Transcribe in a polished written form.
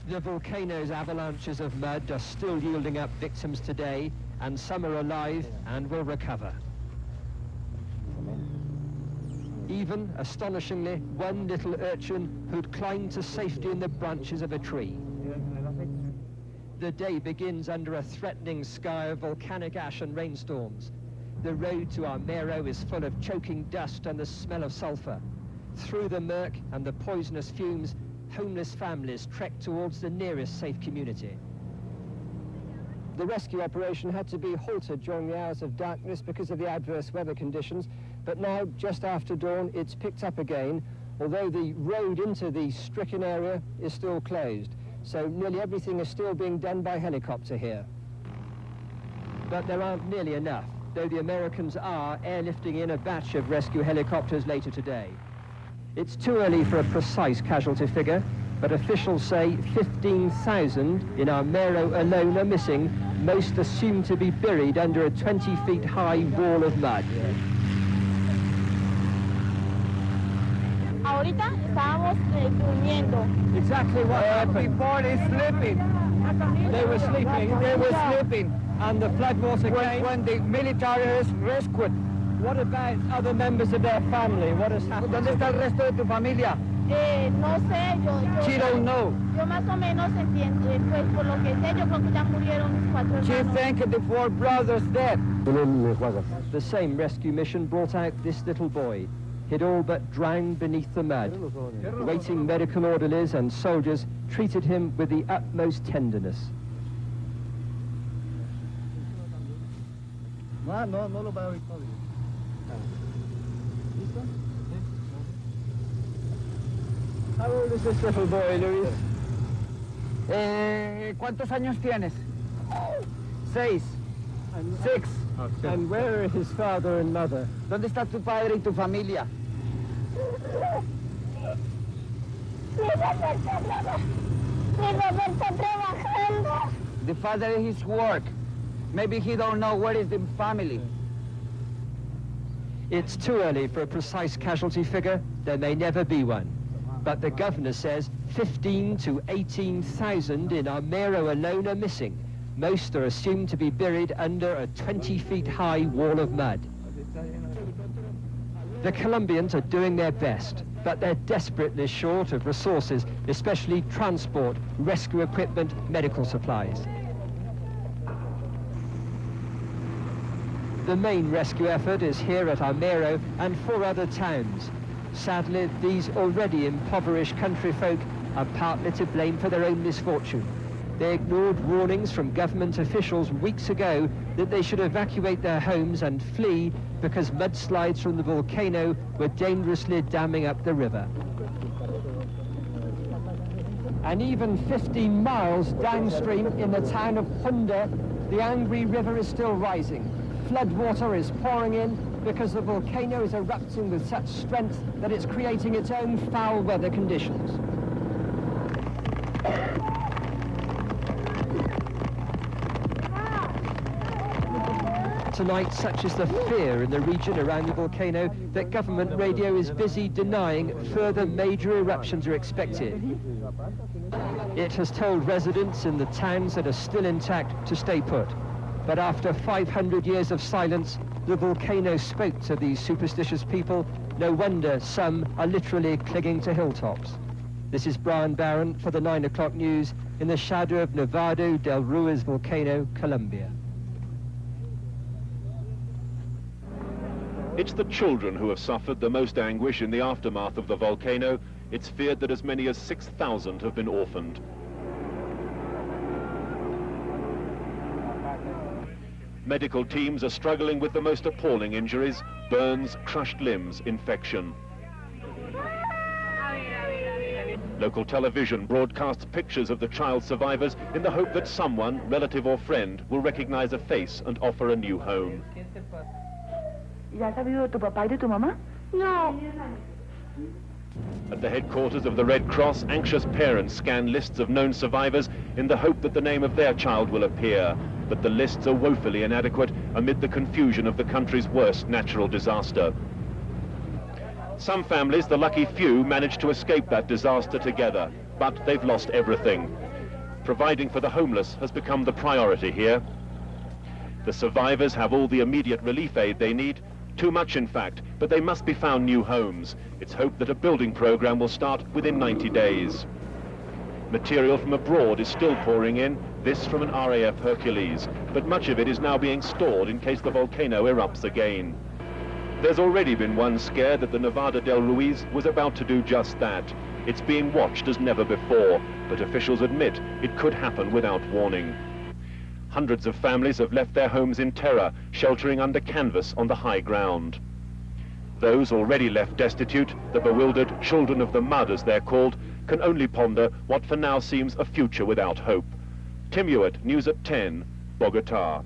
The volcano's avalanches of mud are still yielding up victims today, and some are alive and will recover. Even, astonishingly, one little urchin who'd climbed to safety in the branches of a tree. The day begins under a threatening sky of volcanic ash and rainstorms. The road to Armero is full of choking dust and the smell of sulfur. Through the murk and the poisonous fumes, homeless families trek towards the nearest safe community. The rescue operation had to be halted during the hours of darkness because of the adverse weather conditions, but now, just after dawn, it's picked up again, although the road into the stricken area is still closed. So nearly everything is still being done by helicopter here. But there aren't nearly enough, though the Americans are airlifting in a batch of rescue helicopters later today. It's too early for a precise casualty figure, but officials say 15,000 in Armero alone are missing, most assumed to be buried under a 20 feet high wall of mud. Ahorita estábamos durmiendo. Exactly what happened. Before they sleeping. They were sleeping. They were sleeping. And the floodwater came. When the military is rescued. What about other members of their family? What has happened? ¿Dónde está el resto de tu familia? No sé, yo... She don't know. Yo más o menos entiendo, pues por lo que sé, yo creo que ya murieron mis 4 hermanos. She think the 4 brothers dead. The same rescue mission brought out this little boy. He'd all but drowned beneath the mud. Waiting medical orderlies and soldiers treated him with the utmost tenderness. How old is this little boy, Luis? ¿Cuántos años tienes? 6. 6. And where are his father and mother? ¿Dónde está tu padre y tu familia? The father is his work. Maybe he don't know where is the family. It's too early for a precise casualty figure. There may never be one. But the governor says 15 to 18,000 in Armero alone are missing. Most are assumed to be buried under a 20 feet high wall of mud. The Colombians are doing their best, but they're desperately short of resources, especially transport, rescue equipment, medical supplies. The main rescue effort is here at Armero and 4 other towns. Sadly, these already impoverished country folk are partly to blame for their own misfortune. They ignored warnings from government officials weeks ago that they should evacuate their homes and flee because mudslides from the volcano were dangerously damming up the river. And even 15 miles downstream in the town of Honda, the angry river is still rising. Floodwater is pouring in because the volcano is erupting with such strength that it's creating its own foul weather conditions. Tonight, such is the fear in the region around the volcano that government radio is busy denying further major eruptions are expected. It has told residents in the towns that are still intact to stay put. But after 500 years of silence, the volcano spoke to these superstitious people. No wonder some are literally clinging to hilltops. This is Brian Barron for the 9 o'clock news in the shadow of Nevado del Ruiz volcano, Colombia. It's the children who have suffered the most anguish in the aftermath of the volcano. It's feared that as many as 6,000 have been orphaned. Medical teams are struggling with the most appalling injuries: burns, crushed limbs, infection. Local television broadcasts pictures of the child survivors in the hope that someone, relative or friend, will recognize a face and offer a new home. ¿Ya has sabido de tu papá y de tu mamá? No. At the headquarters of the Red Cross, anxious parents scan lists of known survivors in the hope that the name of their child will appear. But the lists are woefully inadequate amid the confusion of the country's worst natural disaster. Some families, the lucky few, managed to escape that disaster together, but they've lost everything. Providing for the homeless has become the priority here. The survivors have all the immediate relief aid they need, too much in fact, but they must be found new homes. It's hoped that a building program will start within 90 days. Material from abroad is still pouring in, this from an RAF Hercules, but much of it is now being stored in case the volcano erupts again. There's already been one scare that the Nevada del Ruiz was about to do just that. It's being watched as never before, but officials admit it could happen without warning. Hundreds of families have left their homes in terror, sheltering under canvas on the high ground. Those already left destitute, the bewildered children of the mud as they're called, can only ponder what for now seems a future without hope. Tim Hewitt, News at 10, Bogota.